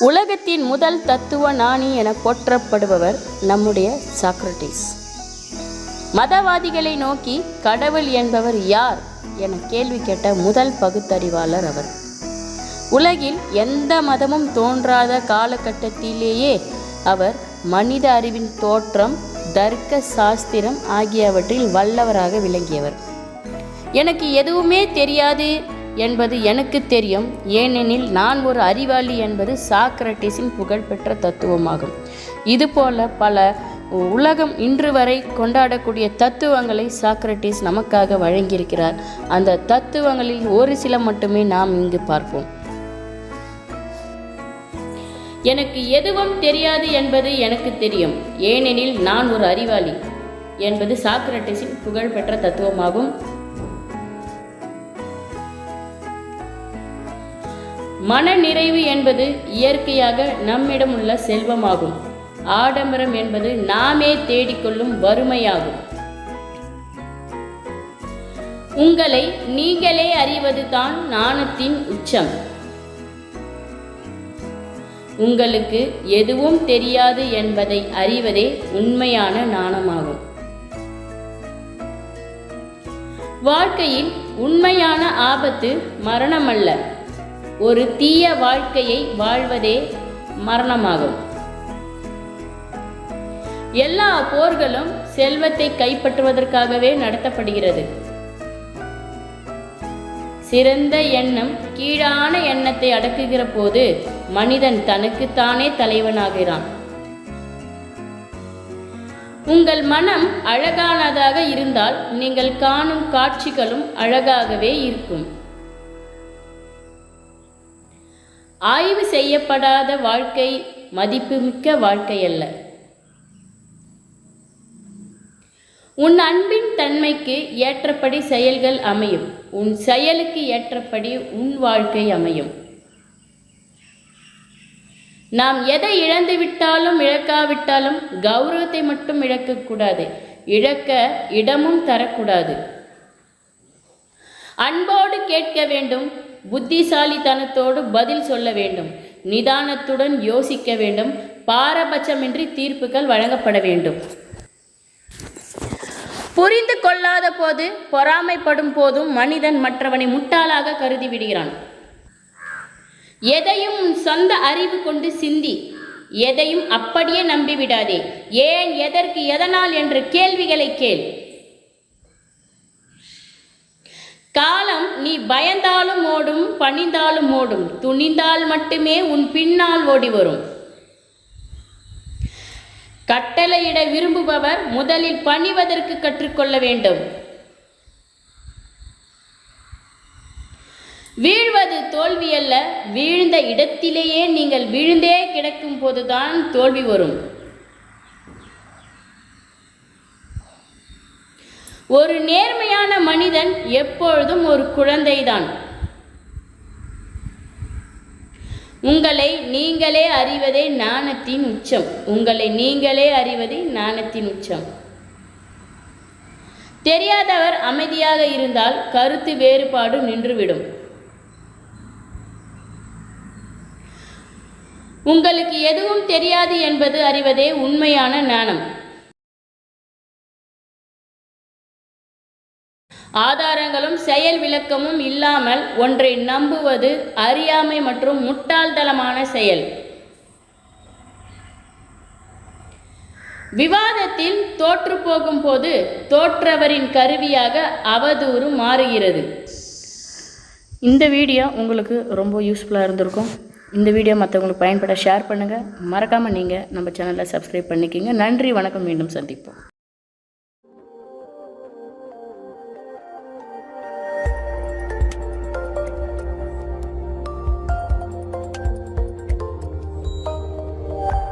உலகத்தின் முதல் தத்துவ ஞானி என போற்றப்படுபவர் நம்முடைய சாக்ரட்டிஸ். மதவாதிகளை நோக்கி கடவுள் என்பவர் யார் என கேள்வி கேட்ட முதல் பகுத்தறிவாளர் அவர். உலகில் எந்த மதமும் தோன்றாத காலகட்டத்திலேயே அவர் மனித அறிவின் தோற்றம், தர்க்க சாஸ்திரம் ஆகியவற்றில் வல்லவராக விளங்கியவர். எனக்கு எதுவுமே தெரியாது என்பது எனக்கு தெரியும், ஏனெனில் நான் ஒரு அறிவாளி என்பது சாக்ரட்டிஸின் புகழ்பெற்ற தத்துவமாகும். இதுபோல பல உலகம் இன்று வரை கொண்டாடக்கூடிய தத்துவங்களை சாக்ரட்டிஸ் நமக்காக வழங்கியிருக்கிறார். அந்த தத்துவங்களில் ஒரு சில மட்டுமே நாம் இங்கு பார்ப்போம். எனக்கு எதுவும் தெரியாது என்பது எனக்கு தெரியும், ஏனெனில் நான் ஒரு அறிவாளி என்பது சாக்ரட்டிஸின் புகழ்பெற்ற தத்துவமாகும். மன நிறைவு என்பது இயற்கையாக நம்மிடம் உள்ள செல்வமாகும். ஆடம்பரம் என்பது நாமே தேடிக்கொள்ளும் வறுமையாகும். உங்களை நீங்களே அறிவது தான் ஞானத்தின் உச்சம். உங்களுக்கு எதுவும் தெரியாது என்பதை அறிவதே உண்மையான ஞானமாகும். வாழ்க்கையில் உண்மையான ஆபத்து மரணமல்ல, ஒரு தீய வாழ்க்கையை வாழ்வதே மரணமாகும். எல்லா போர்களும் செல்வத்தை கைப்பற்றுவதற்காகவே நடத்தப்படுகிறது. சிறந்த எண்ணம் கீழான எண்ணத்தை அடக்குகிற போது மனிதன் தனக்குத்தானே தலைவனாகிறான். உங்கள் மனம் அழகானதாக இருந்தால் நீங்கள் காணும் காட்சிகளும் அழகாகவே இருக்கும். ஆய்வு செய்யப்படாத வாழ்க்கை மதிப்புமிக்க வாழ்க்கை அல்ல. உன் அன்பின் தன்மைக்கு ஏற்றபடி செயல்கள் அமையும். உன் செயலுக்கு ஏற்றபடி உன் வாழ்க்கை அமையும். நாம் எதை இழந்துவிட்டாலும் இழக்காவிட்டாலும் கௌரவத்தை மட்டும் இழக்கக்கூடாது, இழக்க இடமும் தரக்கூடாது. அன்போடு கேட்க வேண்டும், புத்திசாலித்தனத்தோடு பதில் சொல்ல வேண்டும், நிதானத்துடன் யோசிக்க வேண்டும், பாரபட்சமின்றி தீர்ப்புகள் வழங்கப்பட வேண்டும். புரிந்து கொள்ளாத போது, பொறாமைப்படும் போதும் மனிதன் மற்றவனை முட்டாளாக கருதி விடுகிறான். எதையும் சொந்த அறிவு கொண்டு சிந்தி, எதையும் அப்படியே நம்பிவிடாதே. ஏன், எதற்கு, எதனால் என்ற கேள்விகளை கேள். காலம் நீ பயந்தாலும் ஓடும், பணிந்தாலும் ஓடும், துணிந்தால் மட்டுமே உன் பின்னால் ஓடி வரும். கட்டளையிட விரும்புபவர் முதலில் பணிவதற்கு கற்றுக்கொள்ள வேண்டும். வீழ்வது தோல்வி அல்ல, வீழ்ந்த இடத்திலேயே நீங்கள் விழுந்தே கிடக்கும் போதுதான் தோல்வி வரும். ஒரு நேர்மையான மனிதன் எப்பொழுதும் ஒரு குழந்தைதான். உங்களை நீங்களே அறிவதே ஞானத்தின் உச்சம். உங்களை நீங்களே அறிவதே ஞானத்தின் உச்சம். தெரியாதவர் அமைதியாக இருந்தால் கருத்து வேறுபாடு நின்றுவிடும். உங்களுக்கு எதுவும் தெரியாது என்பது அறிவதே உண்மையான ஞானம். ஆதாரங்களும் செயல் விளக்கமும் இல்லாமல் ஒன்றை நம்புவது அறியாமை மற்றும் முட்டாள்தனமான செயல். விவாதத்தில் தோற்று போகும் போது தோற்றவரின் கருவியாக அவதூறு மாறுகிறது. இந்த வீடியோ உங்களுக்கு ரொம்ப யூஸ்ஃபுல்லாக இருந்திருக்கும். இந்த வீடியோ மற்றவங்களுக்கு பயன்பட ஷேர் பண்ணுங்கள். மறக்காமல் நீங்கள் நம்ம சேனலை சப்ஸ்கிரைப் பண்ணிக்கிங்க. நன்றி, வணக்கம். மீண்டும் சந்திப்போம்.